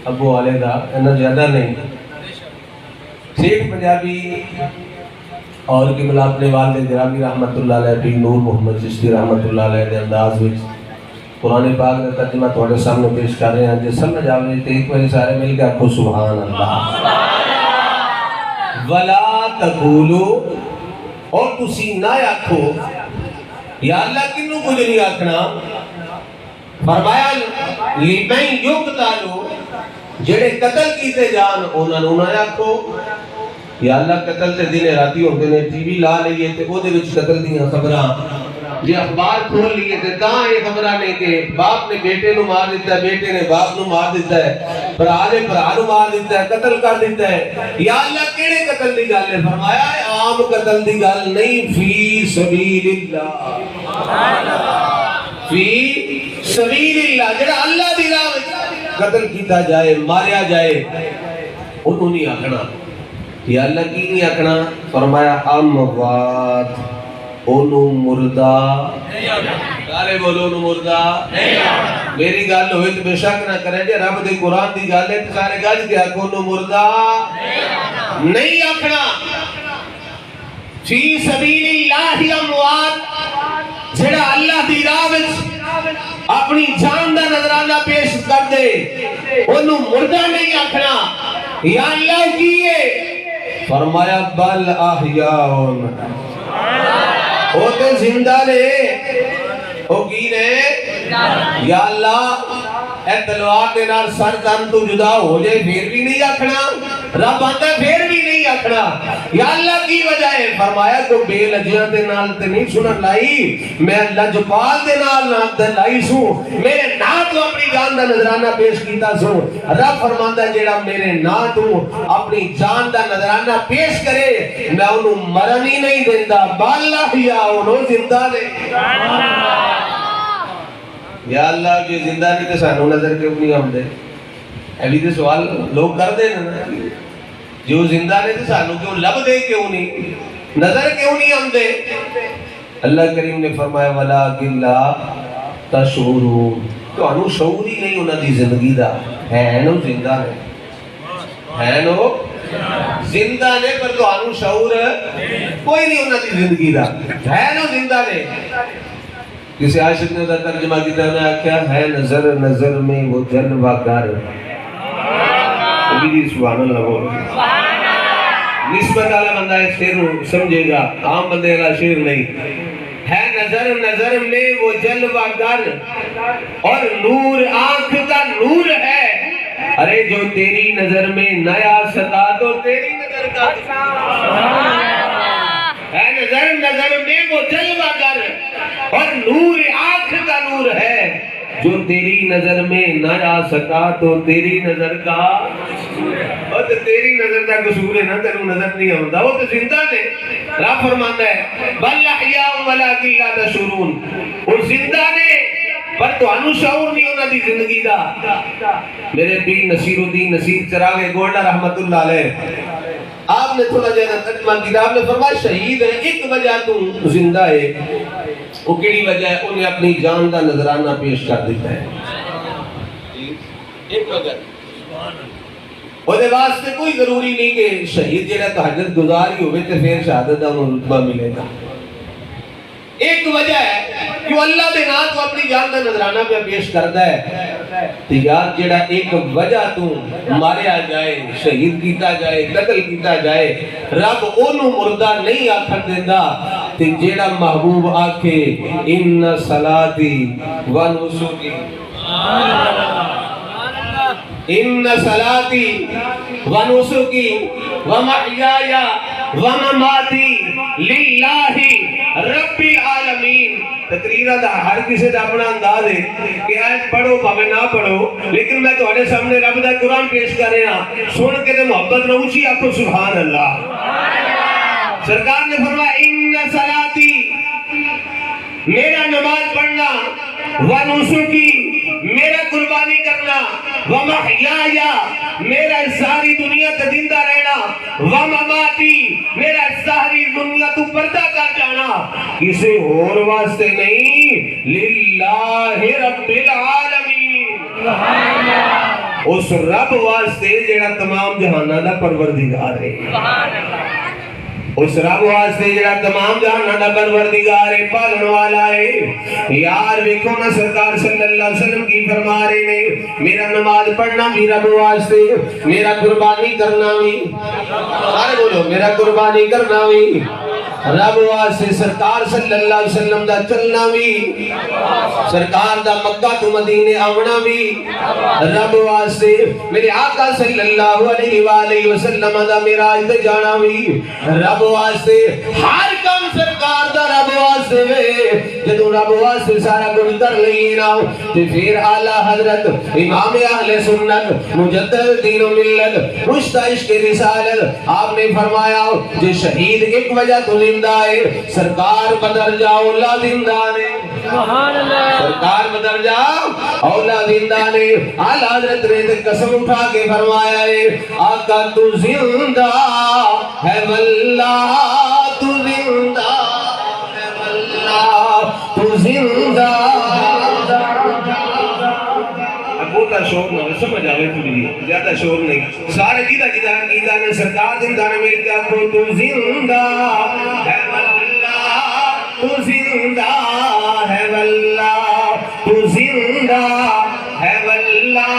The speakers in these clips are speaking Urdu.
ابو والے دا انہا زیادہ نہیں سیٹھ پنجابی اور قبلہ اپنے والد گرامی رحمت اللہ علیہ بھی نور محمد چشتی رحمت اللہ علیہ دے انداز وچ قرآن پاک نے ترجمہ تھوڑے سامنے پیش کر رہے ہیں جس سمجھ آوے تے ایک بار سارے مل کے آکھو سبحان اللہ وَلَا تَقُولُوا اور تسی نہ آکھو یا اللہ کنوں کچھ نہیں آکھنا فرمایا لِمَنْ يُقْتَلُوا جڑے قتل کیتے جان انہوں نہ آکھو یا اللہ قتل تے دن راتی ہوتے نے ٹی وی لا لئیے تے او دے وچ قتل دیاں خبراں جی اخبار کھول لیے تھے تاں یہ خبرہ نہیں کہ باپ نے بیٹے نو مار دیتا ہے بیٹے نے باپ نو مار دیتا ہے برا نے برا نو مار دیتا ہے قتل کر دیتا ہے یا اللہ کیڑے قتل دی گل ہے فرمایا ہے عام قتل دی گل نہیں فی سبیل اللہ فی سبیل اللہ جڑا اللہ دی راہ قتل کیتا جائے ماریا جائے انہوں نہیں آکھنا یا اللہ کی نہیں آکھنا فرمایا اموات اونو مردہ سارے بولو اونو مردہ میری گل ہوئی تو بے شک نہ کریں جے رب دے قرآن دی گل ہے تو سارے گل کیا کہ اونو مردہ نہیں آکھنا فی سبیل اللہ اموات جڑا اللہ دی راہ اپنی جان دا نظرانہ پیش کر دے اونو مردہ نہیں آکھنا یا اللہ کیے فرمایا بل احیاؤن او تے زندہ نے او کی نے یا اللہ اے تلوار دے نال سر تن تو جدا ہو جائے پھر بھی نہیں آکھنا رب آتا ہے پھر بھی نہیں آکھنا یا اللہ کی وجہ ہے فرمایا تو بے لجیاں دے نال تے نہیں سنن لائی میں لجپال دے نال لائی سوں میرے نا تو اپنی جان دا نظرانہ پیش کیتا سوں رب فرماندا ہے جیڑا میرے نا تو اپنی جان دا نظرانہ پیش کرے میں انہوں مرن ہی نہیں دیندہ باللہ یا انہوں زندہ دے یا اللہ جو زندہ نہیں تے سانو نظر کیوں نہیں ہم دے ابھی تے سوال لوگ کر دے نا جو زندہ نہیں تے سانو کیوں لب دے کیوں نہیں نظر کیوں نہیں ہم دے اللہ کریم نے فرمایا وَلَٰكِنْ لَا تَشْعُرُونَ تو انہوں شعور ہی نہیں انہوں دی زندگی دا ہے نو زندہ ہے نو زندہ نے پر تو انہوں شعور کوئی نہیں انہوں دی زندگی دا ہے نو زندہ نے کسی عاشق نے ترجمہ کیتا ہے کیا ہے نظر نظر میں وہ جلوہ گر ابھی سبحان اللہ بول نسبت والا بندہ ہے شیر سمجھے گا عام بندے کا شیر نہیں ہے نظر نظر میں وہ جلوہ گر اور نور آنکھ کا نور ہے ارے جو تیری نظر میں نیا ستا تو تیری نظر کا ہے نظر نظر میں وہ جلوہ گر اور نور آنکھ کا نور ہے جو تیری نظر میں نہ آ سکا تو تیری نظر کا اور تیری نظر کا قصور ہے نا تیرو نظر نہیں ہوتا وہ تو زندہ نے رب فرماتا ہے بل احیاء ولکن لا تشعرون اور زندہ نے پر تو انو شعور نہیں ہونا دی زندگی دا میرے پیر نصیر الدین نصیر چراغ گولڈا رحمت اللہ علیہ آپ نے تھوڑا جہاں ترجمہ کیا آپ نے فرمایا شہید ہے ایک وجہ تو زندہ ہے وہ کیڑی وجہ ہے انہیں اپنی جان دا نظرانہ پیش کر دیتا ہے ایک وجہ وہ دے واسطے کوئی ضروری نہیں کہ شہید جیڑا تہجد گزاری ہوئے تے پھر شہادت دا انہوں رتبہ ملے گا ایک وجہ ہے کہ وہ اللہ دے نا تو اپنی جان دا نظرانہ پہ پیش کرتا ہے تیار جیڑا ایک وجہ تو مارے آ جائے شہید کیتا جائے قتل کیتا جائے رب انہوں مردہ نہیں آکھر دیندہ تے جیڑا محبوب آکھے ان صلاتی و نسکی ان صلاتی و نسکی و محیایا و مماتی للہ رب العالمین تقریرہ دا ہر کسی دا اپنا انداز ہے کہ آیت پڑھو پاوے نہ پڑھو لیکن میں تمہارے سامنے رب دا قرآن پیش کر رہا سن کے تے محبت نہ اونچی آکھو سبحان اللہ سرکار نے فرمایا ان صلاتی میرا نماز پڑھنا و نسکی میرا قربانی کرنا ومحیایا میرا ساری دنیا تے زندہ رہنا ومماتی میرا ساری دنیا تو پردہ کر جانا کسی اور واسطے نہیں للہ رب العالمین اس رب واسطے جڑا تمام جہاناں دا پروردگار ہے، اس رب واسطے جڑا تمام جہاناں دا پروردگار ہے، پالن والا ہے۔ یار ویکھو نا سرکار صلی اللہ علیہ وسلم کی فرما رہے نے میرا نماز پڑھنا بھی رب واسطے، میرا قربانی کرنا بھی، سارے بولو میرا قربانی کرنا بھی رب واسطے، سرکار صلی اللہ علیہ وسلم دا چلنا بھی، سرکار دا مکہ تو مدینے آونا بھی رب واسطے، میرے آقا صلی اللہ علیہ وآلہ وسلم دا معراج تے جانا بھی رب واسطے، ہر کام سرکار دا رب واسطے وے۔ جدوں رب واسطے سارا کچھ کر لئیے نا تے پھر اعلی حضرت امام اہل سنت مجدد دین و ملت مشتاق عشق رسالت آپ نے فرمایا جو شہید ایک وجہ تو زندہ ہے، سرکار بدر جا اولا زندہ نے، سبحان اللہ، سرکار بدر جا اولا زندہ نے۔ اعلی حضرت نے قسم اٹھا کے فرمایا ہے آقا تو زندہ ہے واللہ، تو زندہ ہے واللہ، تو زندہ۔ بہتا شور نہ سمجھ آوے تھوڑی زیادہ شور نہیں، سارے جیدہ جیدہ عقیدہ نے سرکار زندہ نے مل کے آخو تو زندہ ہے واللہ، تو زندہ ہے واللہ، تو زندہ ہے واللہ،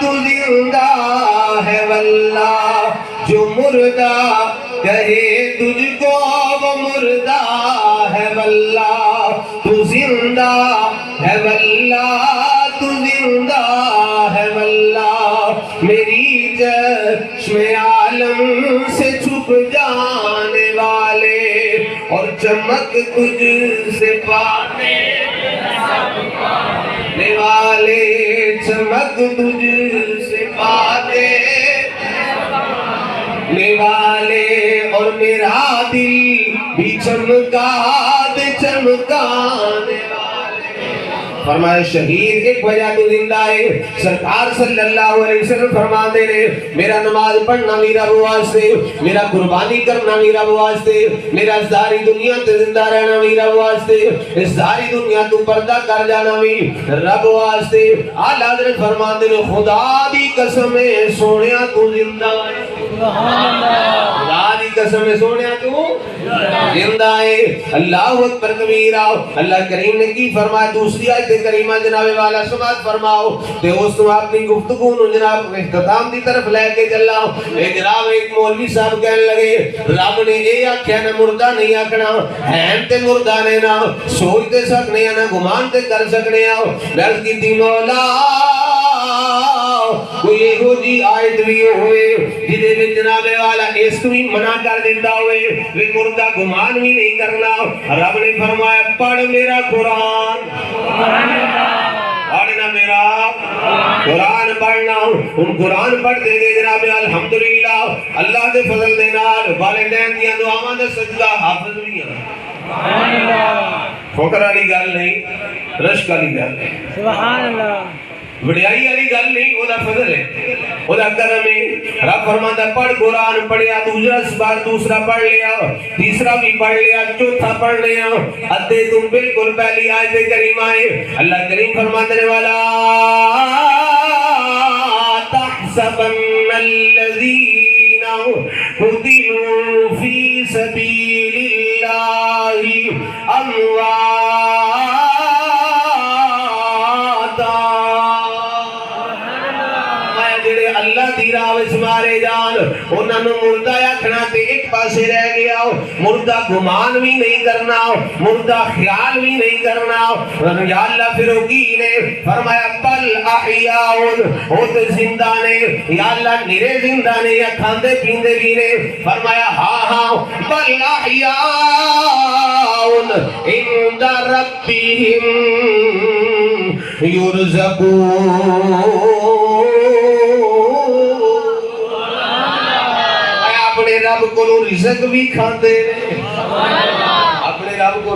تو زندہ ہے واللہ۔ جو مردہ کہے تجھ کو وہ مردہ ہے واللہ، تو زندہ ہے واللہ، تو زندہ ہے واللہ۔ میری چشم عالم سے چھپ جانے والے اور چمک تجھ سے پانے والے، چمک تجھ سے پانے والے، اور میرا دل بھی چمکا دے چمکانے والے۔ فرمائے شہید ایک وجہ تو زندہ ہے، سرکار صلی اللہ علیہ وسلم فرما دے رہے میرا نماز پڑھنا بھی رب واسطے، میرا قربانی کرنا بھی رب واسطے، میرا ساری دنیا تے زندہ رہنا بھی رب واسطے، اس ساری دنیا تو پردہ کر جانا بھی رب واسطے۔ اعلی حضرت فرما دے رہے خدا دی قسم ہے سونیا تو زندہ ہے، خدا دی قسم ہے سونیا تو زندہ ہے۔ اللہ اکبر کبیرہ۔ اللہ کریم نے کی فرمایا دوسری آیت کریمہ جناب والا سماعت فرماؤ تے اس تو اپنی گفتگو نو جناب اختتام دی طرف لے کے چلا۔ اے جناب ایک مولوی صاحب کہنے لگے رب نے یہ آکھیا نہ مردہ نہیں آکھنا، ہیں تے مردہ نے نہ سوچ تے سکنے نہ گمان تے کر سکنے، گل کیتی مولا کوئی ایہو جی آیت بھی ہوئے جدے میں جناب والا اس کو بھی منع کر دیتا ہوئے وہ مردہ گمان بھی نہیں کرنا۔ رب نے فرمایا پڑھ میرا قرآن، پڑھنا میرا قرآن پڑھنا۔ ان قرآن پڑھتے گئے جناب الحمدللہ اللہ دے فضل دے نال والدین دیاں دعاواں دا صدقہ حافظ ہوئی فقر والی گل نہیں، رشک والی گل نہیں، سبحان اللہ، وڈیائی والی گل نہیں، وہ دا فضل ہے، وہ دا کرم ہے۔ رب فرماتا پڑھ قرآن پڑھیا، دوسرا پڑھ لیا، تیسرا بھی پڑھ لیا، چوتھا پڑھ لیا، ادھے تم بالکل پہلی آیت کریمہ ہے۔ اللہ کریم فرمانے والا تحسبن الذین قتلوا فی سبیل اللہ امواتا، اللہ دی راہ وچ مارے جان انہاں نوں مردہ آکھنا تے ایک پاسے رہ گیا، مردہ گمان بھی نہیں کرنا، مردہ خیال بھی نہیں کرنا۔ یا اللہ پھر وہ کی نے فرمایا بل احیاء، وہ تے زندہ نے، یا اللہ نرے زندہ نے یا کھاندے پیندے بھی نے، فرمایا ہاں ہاں بل احیاء عند ربہم یرزقون، اپنے رب کو رزق بھی کھاندے، اپنے رب کو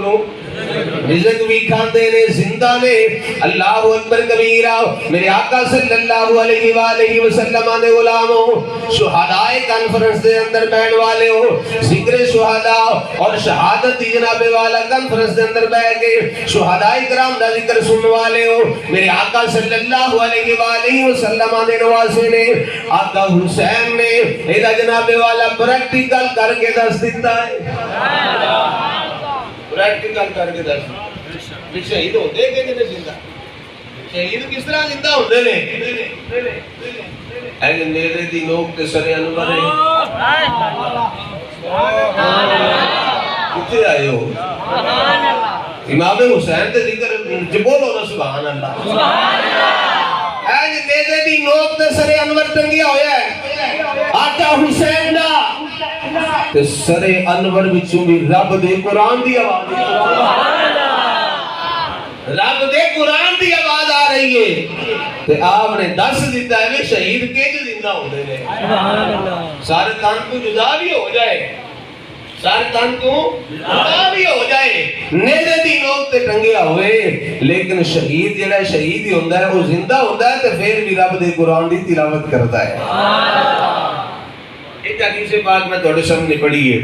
رزق بھی کھاندے نے زندہ نے اللہ اکبر کبیرہ میرے آقا صلی اللہ علیہ وآلہ وسلم نے غلاموں شہداء کانفرنس دے اندر بیٹھ والے ہو ذکر شہداء اور شہادت دی جناب والا کانفرنس دے اندر بیٹھ کے شہداء کرام دا ذکر سن والے ہو میرے آقا صلی اللہ علیہ وآلہ وسلم نے نواسے نے آقا حسین نے ایدہ جناب والا پریکٹیکل کر کے دس دیتا ہے پریکٹیکل کر کے دس دیتا شہید ہوتے کہ نہیں زندہ شہید کس طرح زندہ ہوتے نے اے نیرے دی نوک تے سر انور ہے کتے آئے ہو امام حسین تے ذکر بولو نا سبحان اللہ اے نیرے دی نوک تے سر انور ٹنگیا ہویا ہے آقا حسین دا تے سر انور بچوں بھی رب دے قرآن دی آواز رب دے قرآن دی آواز آ رہی ہے تے آپ نے دس دیتا ہے شہید کے جو زندہ ہوتے ہیں سارے تن کو جدا بھی ہو جائے سارے تن کو جدا بھی ہو جائے نیزے دی نوک تے ٹنگیا ہوئے لیکن شہید جڑا شہید ہی ہوندہ ہے وہ زندہ ہوندہ ہے تے پھر بھی رب دے قرآن دی تلاوت کرتا ہے ایک حدیث پاک میں تھوڑے سامنے پڑھی ہے